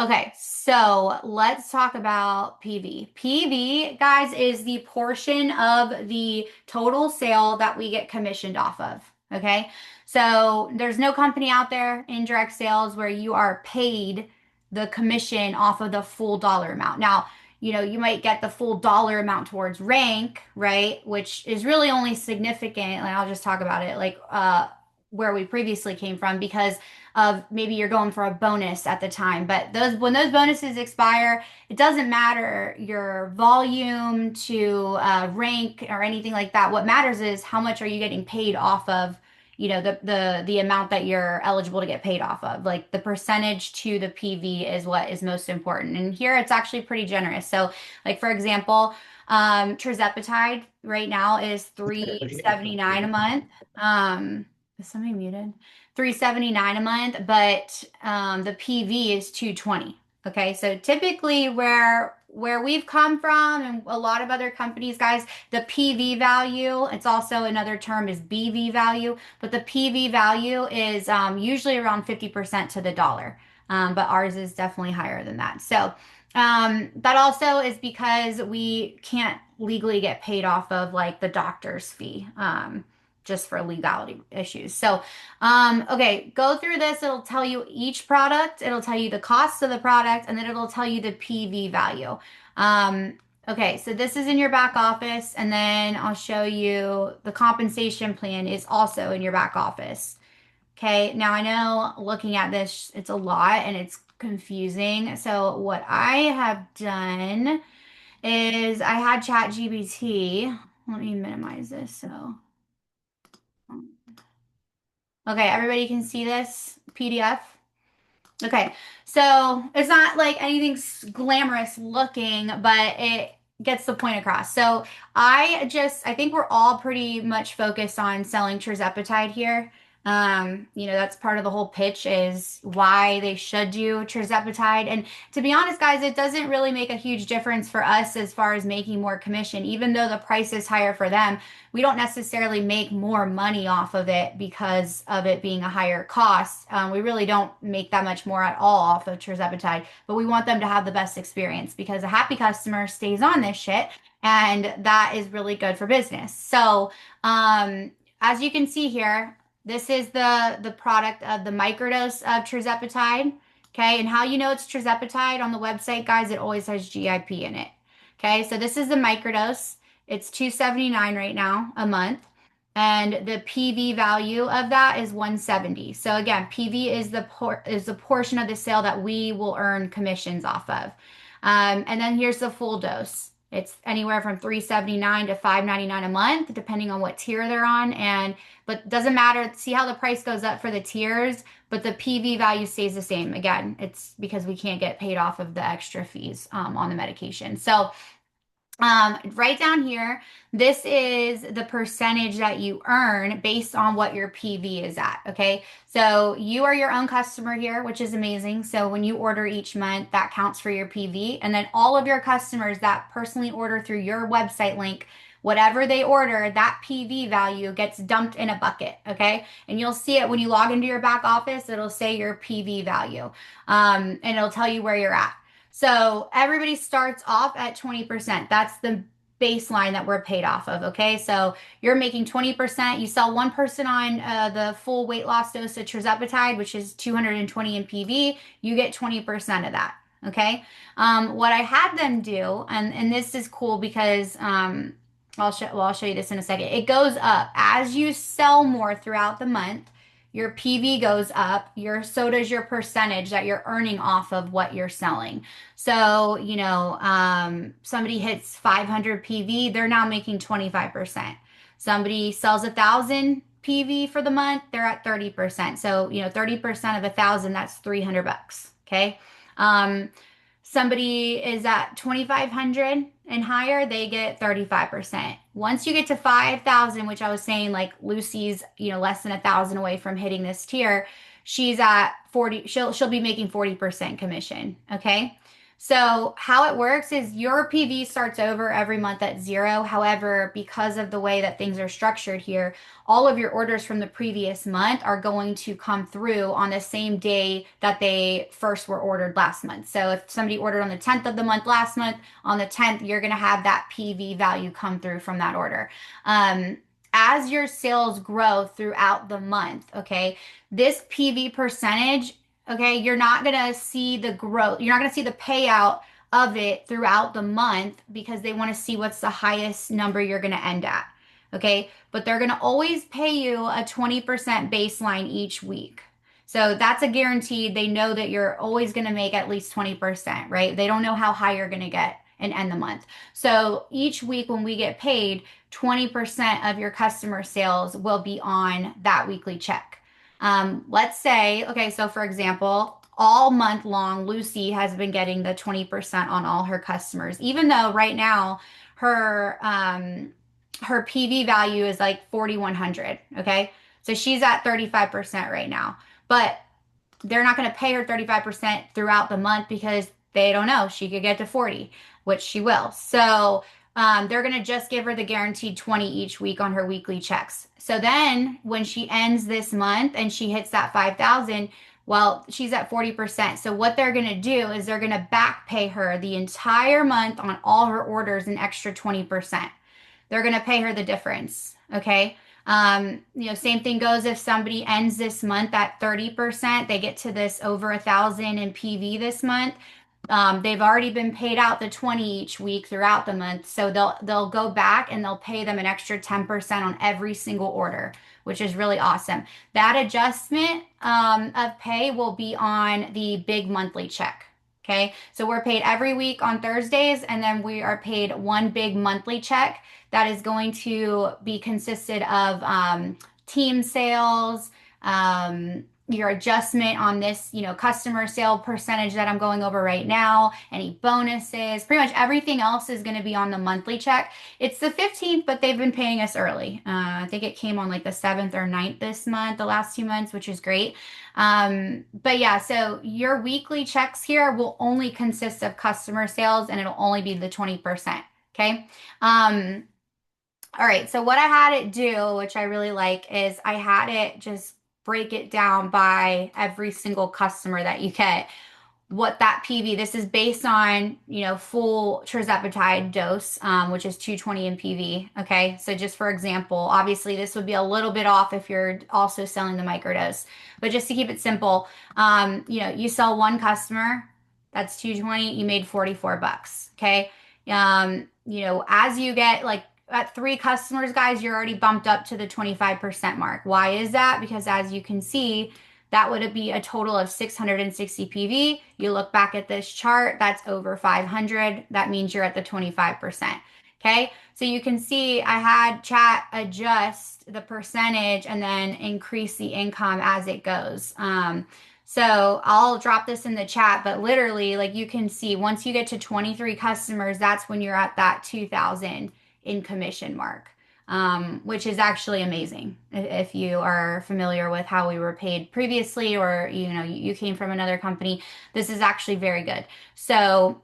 Okay, so let's talk about PV. PV, guys, is the portion of the total sale that we get commissioned off of. Okay, so there's no company out there in direct sales where you are paid the commission off of the full dollar amount. Now, you might get the full dollar amount towards rank, right? Which is really only significant, and I'll just talk about it like where we previously came from because of maybe you're going for a bonus at the time. But those when those bonuses expire, it doesn't matter your volume to rank or anything like that. What matters is how much are you getting paid off of, the amount that you're eligible to get paid off of. Like the percentage to the PV is what is most important. And here it's actually pretty generous. So, like for example, tirzepatide right now is 379 a month. Is somebody muted? 379 a month, but the PV is 220. Okay, so typically where we've come from and a lot of other companies, guys, the PV value, it's also another term is BV value, but the PV value is usually around 50% to the dollar. But ours is definitely higher than that. So that also is because we can't legally get paid off of like the doctor's fee. Just for legality issues. So, okay, go through this. It'll tell you each product, it'll tell you the cost of the product, and then it'll tell you the PV value. Okay, so this is in your back office, and then I'll show you the compensation plan is also in your back office. Okay, now I know looking at this, it's a lot and it's confusing. So, what I have done is I had ChatGPT. Let me minimize this so. Okay, everybody can see this PDF. Okay, so it's not like anything glamorous looking, but it gets the point across. So I think we're all pretty much focused on selling tirzepatide here. That's part of the whole pitch is why they should do tirzepatide. And to be honest, guys, it doesn't really make a huge difference for us as far as making more commission, even though the price is higher for them. We don't necessarily make more money off of it because of it being a higher cost. We really don't make that much more at all off of tirzepatide, but we want them to have the best experience because a happy customer stays on this shit, and that is really good for business. So, as you can see here, this is the product of the microdose of tirzepatide. Okay, and how you know it's tirzepatide on the website, guys, it always has GIP in it. Okay, so this is the microdose. It's 279 right now a month. And the PV value of that is 170. So again, PV is the portion of the sale that we will earn commissions off of. And then here's the full dose. It's anywhere from 379 to 599 a month, depending on what tier they're on. But doesn't matter. See how the price goes up for the tiers, but the PV value stays the same. Again, it's because we can't get paid off of the extra fees on the medication. So right down here, this is the percentage that you earn based on what your PV is at. Okay. So you are your own customer here, which is amazing. So when you order each month, that counts for your PV. And then all of your customers that personally order through your website link, whatever they order, that PV value gets dumped in a bucket. Okay. And you'll see it when you log into your back office, it'll say your PV value. And it'll tell you where you're at. So everybody starts off at 20%. That's the baseline that we're paid off of. Okay. So you're making 20%. You sell one person on the full weight loss dose of tirzepatide, which is 220 in PV. You get 20% of that. Okay. What I had them do, and this is cool because I'll show you this in a second. It goes up as you sell more throughout the month. Your PV goes up, so does your percentage that you're earning off of what you're selling. So, somebody hits 500 PV, they're now making 25%. Somebody sells 1,000 PV for the month, they're at 30%. So, 30% of 1,000, that's 300 bucks. Okay. Somebody is at 2,500 and higher, they get 35%. Once you get to 5,000, which I was saying, like Lucy's, less than 1,000 away from hitting this tier, she's at 40, she'll be making 40% commission. Okay. So how it works is your PV starts over every month at zero. However, because of the way that things are structured here, all of your orders from the previous month are going to come through on the same day that they first were ordered last month. So if somebody ordered on the 10th of the month last month, on the 10th, you're going to have that PV value come through from that order. As your sales grow throughout the month, okay, this PV percentage, okay, you're not going to see the growth. You're not going to see the payout of it throughout the month because they want to see what's the highest number you're going to end at. Okay, but they're going to always pay you a 20% baseline each week. So that's a guaranteed. They know that you're always going to make at least 20%, right? They don't know how high you're going to get and end the month. So each week when we get paid, 20% of your customer sales will be on that weekly check. Let's say, okay, so for example, all month long, Lucy has been getting the 20% on all her customers, even though right now her her PV value is like 4,100. Okay, so she's at 35% right now, but they're not going to pay her 35% throughout the month because they don't know. She could get to 40, which she will. So they're going to just give her the guaranteed 20 each week on her weekly checks. So then when she ends this month and she hits that 5,000, well, she's at 40%. So what they're going to do is they're going to back pay her the entire month on all her orders an extra 20%. They're going to pay her the difference. Okay. Same thing goes if somebody ends this month at 30%, they get to this over 1,000 in PV this month. They've already been paid out the 20 each week throughout the month, so they'll go back and they'll pay them an extra 10% on every single order, which is really awesome. That adjustment of pay will be on the big monthly check. Okay, so we're paid every week on Thursdays, and then we are paid one big monthly check that is going to be consisted of team sales, your adjustment on this, customer sale percentage that I'm going over right now, any bonuses, pretty much everything else is going to be on the monthly check. It's the 15th, but they've been paying us early. I think it came on like the 7th or 9th this month, the last 2 months, which is great. But yeah, so your weekly checks here will only consist of customer sales and it'll only be the 20%. Okay. All right, so what I had it do, which I really like, is I had it just break it down by every single customer that you get. What that PV, this is based on, full tirzepatide dose, which is 220 in PV. Okay, so just for example, obviously this would be a little bit off if you're also selling the microdose, but just to keep it simple, you sell one customer, that's 220, you made 44 bucks. Okay, as you get like at 3 customers, guys, you're already bumped up to the 25% mark. Why is that? Because as you can see, that would be a total of 660 PV. You look back at this chart, that's over 500. That means you're at the 25%. Okay, so you can see I had chat adjust the percentage and then increase the income as it goes. So I'll drop this in the chat, but literally, like you can see, once you get to 23 customers, that's when you're at that 2,000 in commission mark, which is actually amazing. If you are familiar with how we were paid previously, or you came from another company, this is actually very good. So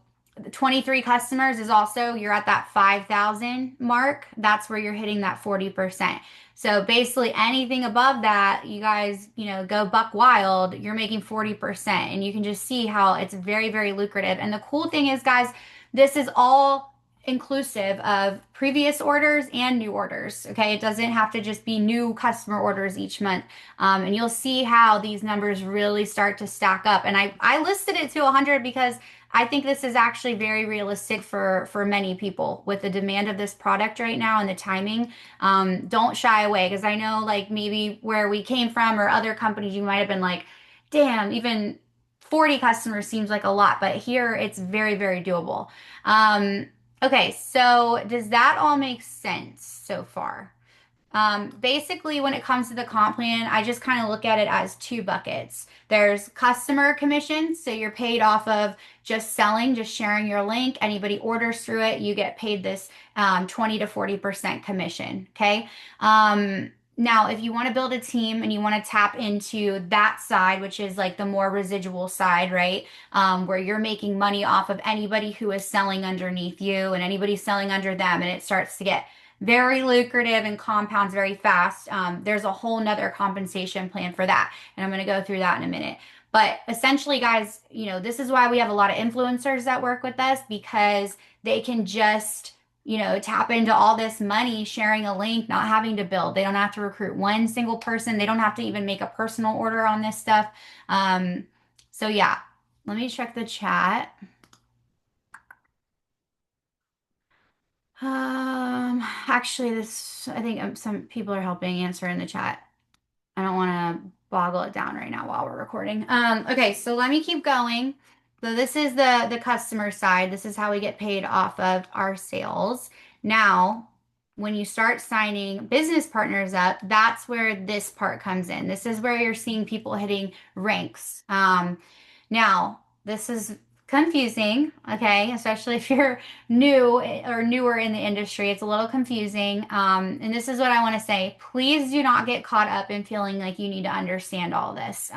23 customers is also, you're at that 5,000 mark. That's where you're hitting that 40%. So basically anything above that, you guys, go buck wild, you're making 40%. And you can just see how it's very, very lucrative. And the cool thing is, guys, this is all inclusive of previous orders and new orders. Okay, it doesn't have to just be new customer orders each month. And you'll see how these numbers really start to stack up. And I listed it to 100 because I think this is actually very realistic for many people with the demand of this product right now and the timing. Don't shy away, because I know like maybe where we came from or other companies, you might have been like, damn, even 40 customers seems like a lot, but here it's very, very doable. Okay, so does that all make sense so far? Basically, when it comes to the comp plan, I just kind of look at it as 2 buckets. There's customer commissions, so you're paid off of just selling, just sharing your link. Anybody orders through it, you get paid this 20 to 40% commission. Okay. Now, if you want to build a team and you want to tap into that side, which is like the more residual side, right? Where you're making money off of anybody who is selling underneath you and anybody selling under them, and it starts to get very lucrative and compounds very fast. There's a whole nother compensation plan for that. And I'm going to go through that in a minute. But essentially, guys, this is why we have a lot of influencers that work with us because they can just tap into all this money, sharing a link, not having to build. They don't have to recruit one single person. They don't have to even make a personal order on this stuff. So yeah, let me check the chat. Actually, I think some people are helping answer in the chat. I don't want to boggle it down right now while we're recording. Okay, so let me keep going. So this is the customer side. This is how we get paid off of our sales. Now, when you start signing business partners up, that's where this part comes in. This is where you're seeing people hitting ranks. Now, this is confusing, okay, especially if you're new or newer in the industry. It's a little confusing. And this is what I want to say. Please do not get caught up in feeling like you need to understand all this.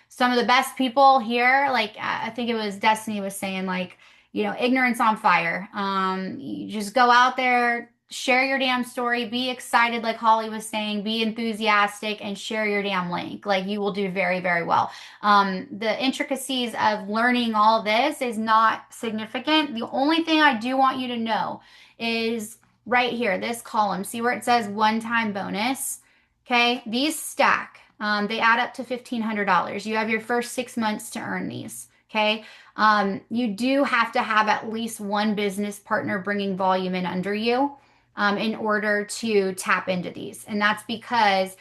Some of the best people here, like I think it was Destiny was saying, like, ignorance on fire. You just go out there, share your damn story, be excited, like Holly was saying, be enthusiastic, and share your damn link. Like you will do very, very well. The intricacies of learning all this is not significant. The only thing I do want you to know is right here, this column. See where it says one-time bonus? Okay, these stack. They add up to $1,500. You have your first 6 months to earn these. Okay, you do have to have at least one business partner bringing volume in under you in order to tap into these, and that's because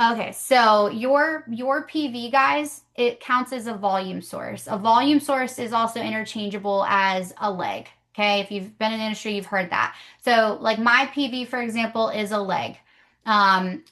okay, so your PV guys, it counts as a volume source. A volume source is also interchangeable as a leg. Okay, if you've been in the industry, you've heard that. So, like my PV, for example, is a leg.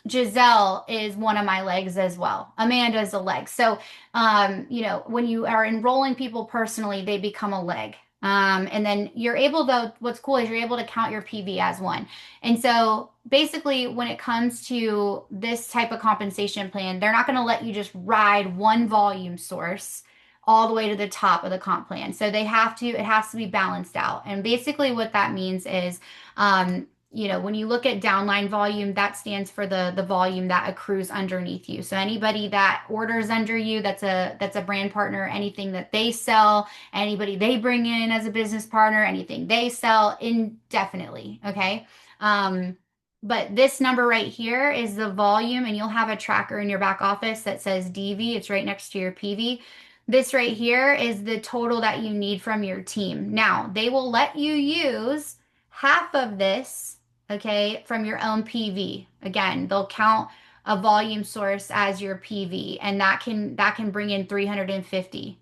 Giselle is one of my legs as well. Amanda is a leg. So, when you are enrolling people personally, they become a leg. And then you're able to, what's cool is you're able to count your PV as one. And so basically, when it comes to this type of compensation plan, they're not going to let you just ride one volume source all the way to the top of the comp plan. So it has to be balanced out. And basically, what that means is, when you look at downline volume, that stands for the volume that accrues underneath you. So anybody that orders under you, that's a brand partner, anything that they sell, anybody they bring in as a business partner, anything they sell indefinitely. Okay. But this number right here is the volume, and you'll have a tracker in your back office that says DV. It's right next to your PV. This right here is the total that you need from your team. Now, they will let you use half of this, okay, from your own PV. Again, they'll count a volume source as your PV, and that can bring in 350.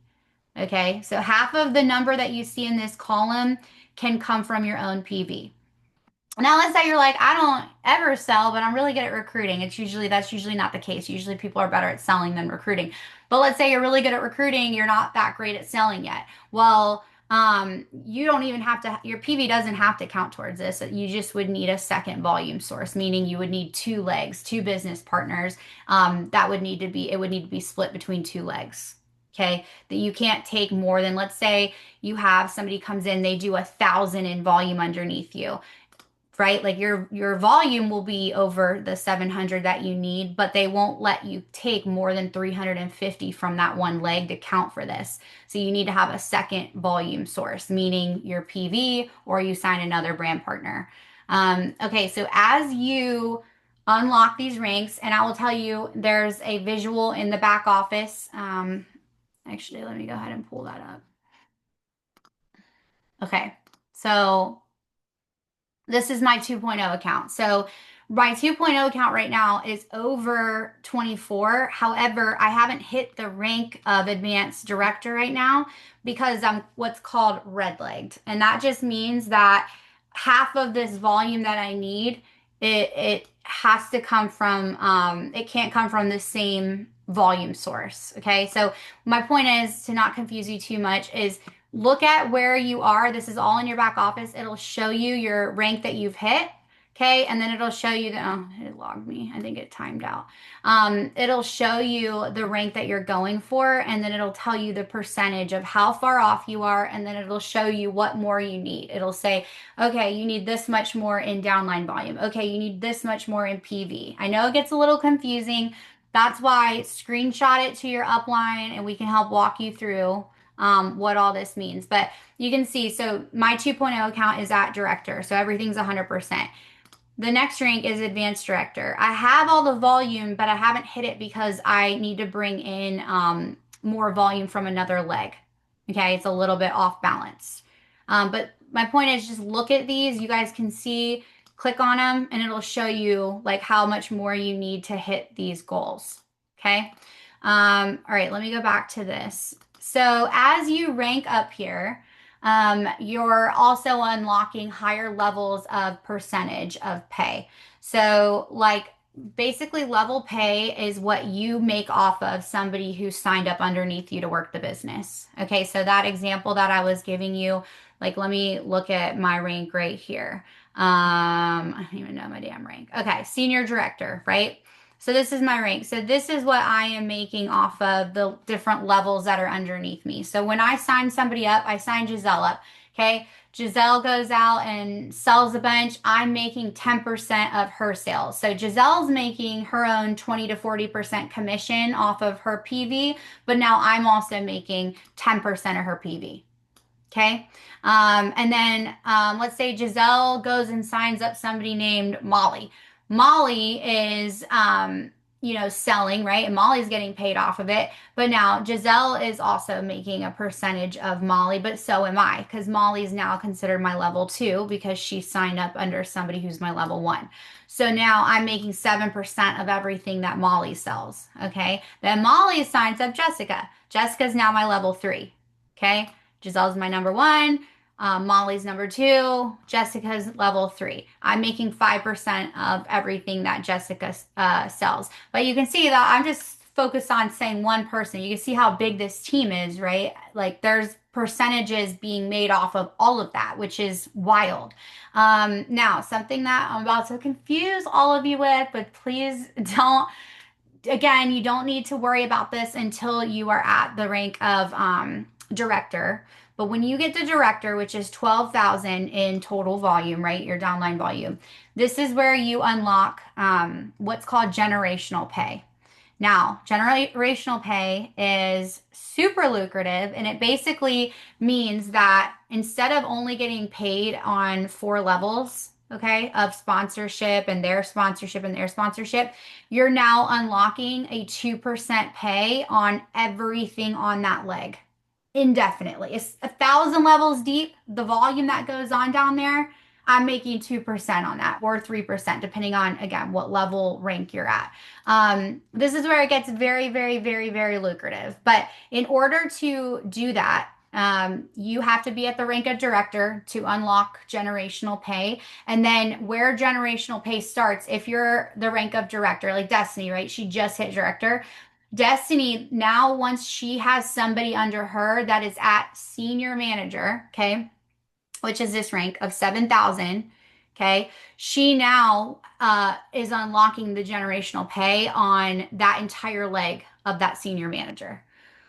Okay, so half of the number that you see in this column can come from your own PV. Now, let's say you're like, I don't ever sell, but I'm really good at recruiting. That's usually not the case. Usually people are better at selling than recruiting. But let's say you're really good at recruiting, you're not that great at selling yet. Well, you don't even have to, your PV doesn't have to count towards this. You just would need a second volume source, meaning you would need two legs, two business partners. It would need to be split between two legs. Okay, that you can't take more than, let's say you have somebody comes in, they do 1,000 in volume underneath you, right? Like your volume will be over the 700 that you need, but they won't let you take more than 350 from that one leg to count for this. So you need to have a second volume source, meaning your PV, or you sign another brand partner. Okay, so as you unlock these ranks, and I will tell you, there's a visual in the back office. Actually, let me go ahead and pull that up. Okay, so this is my 2.0 account. So my 2.0 account right now is over 24. However, I haven't hit the rank of advanced director right now because I'm what's called red-legged. And that just means that half of this volume that I need, it has to come from, it can't come from the same volume source. Okay. So my point is, to not confuse you too much, is look at where you are. This is all in your back office. It'll show you your rank that you've hit. Okay, and then it'll show you the, oh, it logged me. I think it timed out. It'll show you the rank that you're going for, and then it'll tell you the percentage of how far off you are, and then it'll show you what more you need. It'll say, okay, you need this much more in downline volume. Okay, you need this much more in PV. I know it gets a little confusing. That's why screenshot it to your upline, and we can help walk you through what all this means. But you can see, so my 2.0 account is at director, so everything's 100%. The next rank is advanced director. I have all the volume, but I haven't hit it because I need to bring in more volume from another leg. Okay, it's a little bit off balance. But my point is just look at these. You guys can see, click on them, and it'll show you like how much more you need to hit these goals. Okay. All right, let me go back to this. So as you rank up here, you're also unlocking higher levels of percentage of pay. So, like, basically, level pay is what you make off of somebody who signed up underneath you to work the business. Okay, so that example that I was giving you, like, let me look at my rank right here. I don't even know my damn rank. Okay, senior director, right? So this is my rank. So this is what I am making off of the different levels that are underneath me. So when I sign somebody up, I sign Giselle up. Okay. Giselle goes out and sells a bunch. I'm making 10% of her sales. So Giselle's making her own 20 to 40% commission off of her PV, but now I'm also making 10% of her PV. Okay. And then let's say Giselle goes and signs up somebody named Molly. Molly is, selling, right? And Molly's getting paid off of it. But now Giselle is also making a percentage of Molly, but so am I, because Molly's now considered my level two because she signed up under somebody who's my level one. So now I'm making 7% of everything that Molly sells. Okay. Then Molly signs up Jessica. Jessica's now my level three. Okay. Giselle's my number one. Molly's number two. Jessica's level three. I'm making 5% of everything that Jessica sells. But you can see that I'm just focused on saying one person. You can see how big this team is, right? Like there's percentages being made off of all of that, which is wild. Now, something that I'm about to confuse all of you with, but please don't. Again, you don't need to worry about this until you are at the rank of director. But when you get to director, which is 12,000 in total volume, right? Your downline volume, this is where you unlock what's called generational pay. Now, generational pay is super lucrative, and it basically means that instead of only getting paid on 4 levels, okay, of sponsorship and their sponsorship and their sponsorship, you're now unlocking a 2% pay on everything on that leg indefinitely. It's 1,000 levels deep. The volume that goes on down there, I'm making 2% on that or 3%, depending on, again, what level rank you're at. This is where it gets very, very, very, very lucrative. But in order to do that, you have to be at the rank of director to unlock generational pay. And then where generational pay starts, if you're the rank of director, like Destiny, right? She just hit director. Destiny, now once she has somebody under her that is at senior manager, okay, which is this rank of 7,000, okay, she now is unlocking the generational pay on that entire leg of that senior manager.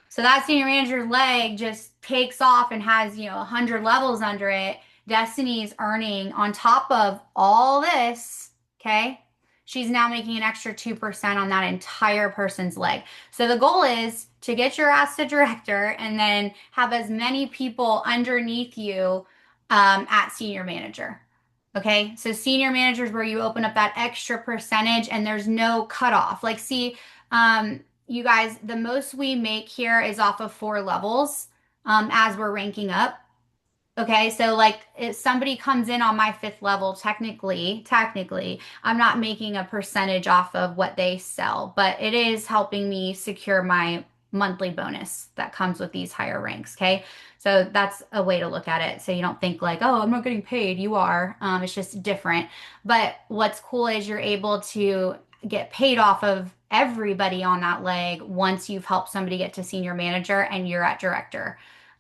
So that senior manager leg just takes off and has, 100 levels under it. Destiny's earning on top of all this, okay? She's now making an extra 2% on that entire person's leg. So the goal is to get your ass to director and then have as many people underneath you at senior manager. Okay, so senior manager is where you open up that extra percentage and there's no cutoff. Like, see, you guys, the most we make here is off of 4 levels as we're ranking up. Okay, so like if somebody comes in on my 5th level, technically, I'm not making a percentage off of what they sell, but it is helping me secure my monthly bonus that comes with these higher ranks. Okay, so that's a way to look at it. So you don't think like, oh, I'm not getting paid. You are. It's just different. But what's cool is you're able to get paid off of everybody on that leg once you've helped somebody get to senior manager and you're at director.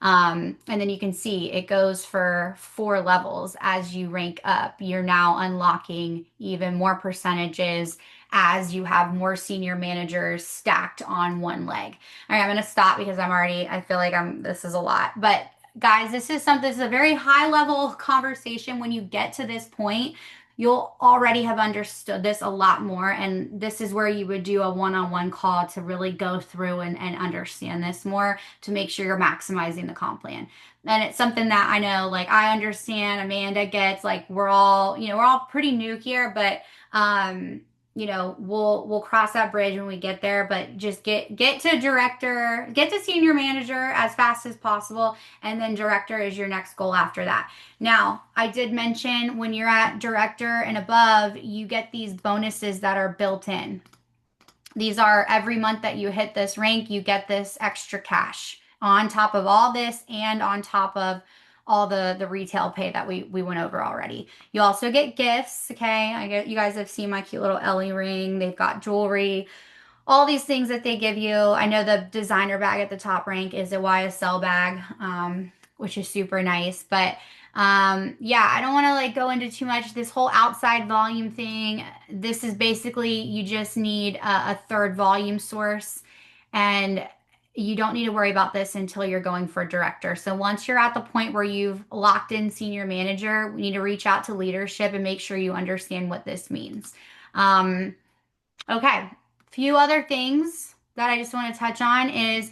And then you can see it goes for 4 levels as you rank up. You're now unlocking even more percentages as you have more senior managers stacked on one leg. All right, I'm going to stop because I feel like this is a lot. But guys, this is a very high level conversation. When you get to this point, you'll already have understood this a lot more. And this is where you would do a one-on-one call to really go through and understand this more to make sure you're maximizing the comp plan. And it's something that I know, like I understand Amanda gets, like we're all pretty new here, but we'll cross that bridge when we get there, but just get to director, get to senior manager as fast as possible, and then director is your next goal after that. Now, I did mention when you're at director and above, you get these bonuses that are built in. These are every month that you hit this rank, you get this extra cash on top of all this and on top of all the retail pay that we went over already. You also get gifts, okay? You guys have seen my cute little Ellie ring. They've got jewelry, all these things that they give you. I know the designer bag at the top rank is a YSL bag, which is super nice. But yeah, I don't want to like go into too much. This whole outside volume thing, this is basically you just need a third volume source, and you don't need to worry about this until you're going for director. So once you're at the point where you've locked in senior manager, we need to reach out to leadership and make sure you understand what this means. Okay, few other things that I just want to touch on is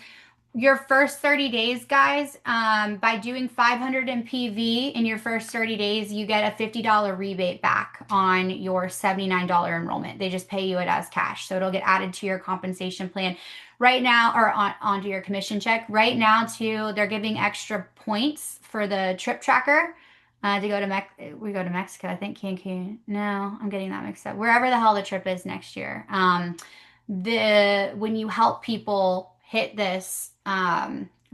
your first 30 days, guys. By doing 500 in PV in your first 30 days, you get a $50 rebate back on your $79 enrollment. They just pay you it as cash. So it'll get added to your compensation plan right now, or onto your commission check. Right now, too, they're giving extra points for the trip tracker. To go to we go to Mexico, I think Cancun. No, I'm getting that mixed up. Wherever the hell the trip is next year. When you help people hit this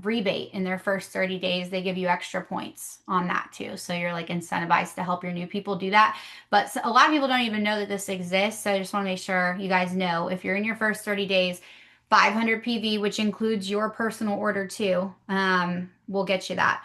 rebate in their first 30 days, they give you extra points on that too. So you're like incentivized to help your new people do that. But a lot of people don't even know that this exists. So I just want to make sure you guys know if you're in your first 30 days, 500 PV, which includes your personal order too, will get you that.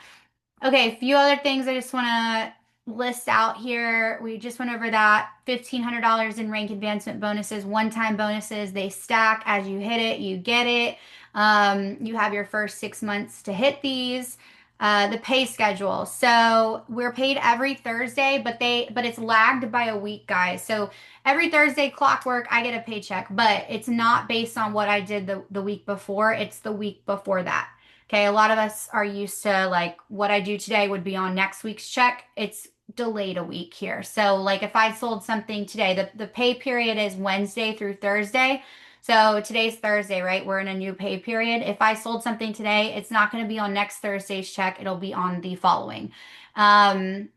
Okay, a few other things I just want to list out here. We just went over that. $1,500 in rank advancement bonuses, one-time bonuses. They stack as you hit it, you get it. You have your first 6 months to hit these. The pay schedule. So we're paid every Thursday, but it's lagged by a week, guys. So every Thursday clockwork, I get a paycheck, but it's not based on what I did the week before. It's the week before that. Okay, a lot of us are used to like what I do today would be on next week's check. It's delayed a week here. So like if I sold something today, the pay period is Wednesday through Thursday. So today's Thursday, right? We're in a new pay period. If I sold something today, it's not going to be on next Thursday's check. It'll be on the following. And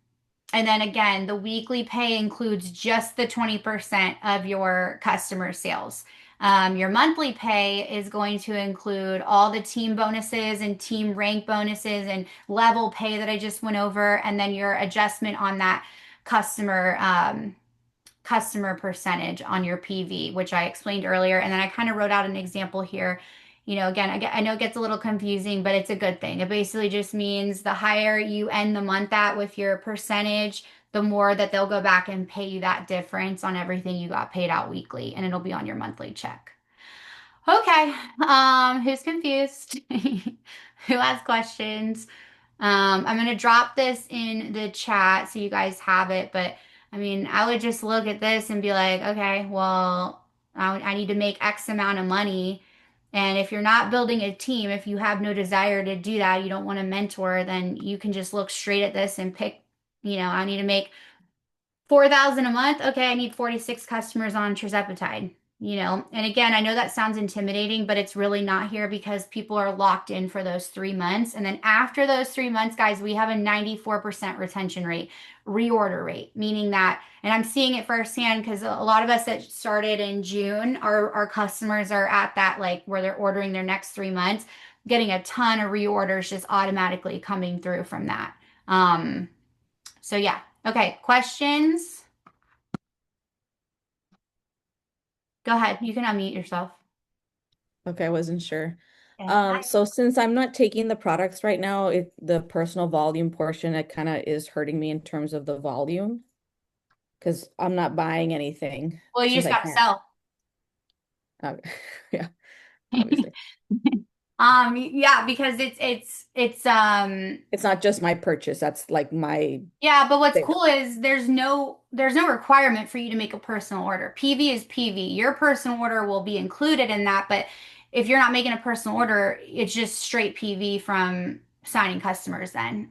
then again, the weekly pay includes just the 20% of your customer sales. Your monthly pay is going to include all the team bonuses and team rank bonuses and level pay that I just went over, and then your adjustment on that customer percentage on your PV, which I explained earlier. And then I kind of wrote out an example here. Again, I know it gets a little confusing, but it's a good thing. It basically just means the higher you end the month at with your percentage, the more that they'll go back and pay you that difference on everything you got paid out weekly, and it'll be on your monthly check. Okay, who's confused? Who has questions? I'm gonna drop this in the chat so you guys have it, but I mean, I would just look at this and be like, okay, well, I need to make X amount of money. And if you're not building a team, if you have no desire to do that, you don't want to mentor, then you can just look straight at this and pick, I need to make 4,000 a month. Okay, I need 46 customers on tirzepatide. And again, I know that sounds intimidating, but it's really not here because people are locked in for those 3 months. And then after those 3 months, guys, we have a 94% retention rate, reorder rate, meaning that, and I'm seeing it firsthand because a lot of us that started in June, our customers are at that like where they're ordering their next 3 months, getting a ton of reorders just automatically coming through from that. So yeah. Okay, questions? Go ahead. You can unmute yourself. Okay, I wasn't sure. Okay. So since I'm not taking the products right now, the personal volume portion, it kind of is hurting me in terms of the volume because I'm not buying anything Well, you since just I got to can't. sell. Uh, yeah, obviously. Yeah, because it's It's not just my purchase. That's like my yeah, but what's sale. cool is there's no requirement for you to make a personal order. PV is PV. Your personal order will be included in that, but if you're not making a personal order, it's just straight PV from signing customers then.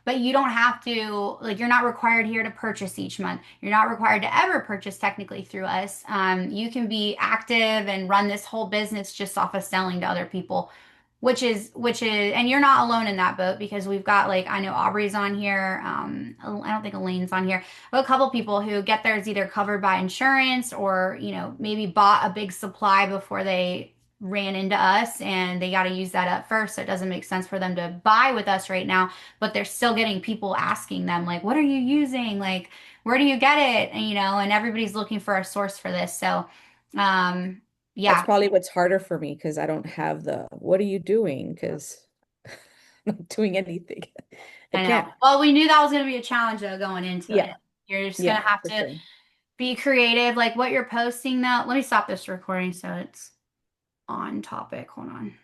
But you don't have to, like, you're not required here to purchase each month. You're not required to ever purchase technically through us. You can be active and run this whole business just off of selling to other people. Which is, and you're not alone in that boat because we've got like I know Aubrey's on here. I don't think Elaine's on here. But a couple people who get theirs either covered by insurance or maybe bought a big supply before they ran into us and they got to use that up first. So it doesn't make sense for them to buy with us right now, but they're still getting people asking them like, "What are you using? Like, where do you get it?" And everybody's looking for a source for this. So, um, That's yeah. probably what's harder for me because I don't have what are you doing? Because I'm not doing anything. I I know. can't. Well, we knew that was going to be a challenge though going into it. Yeah, You're just going yeah, to have for to sure. be creative, like what you're posting though. Let me stop this recording so it's on topic. Hold on.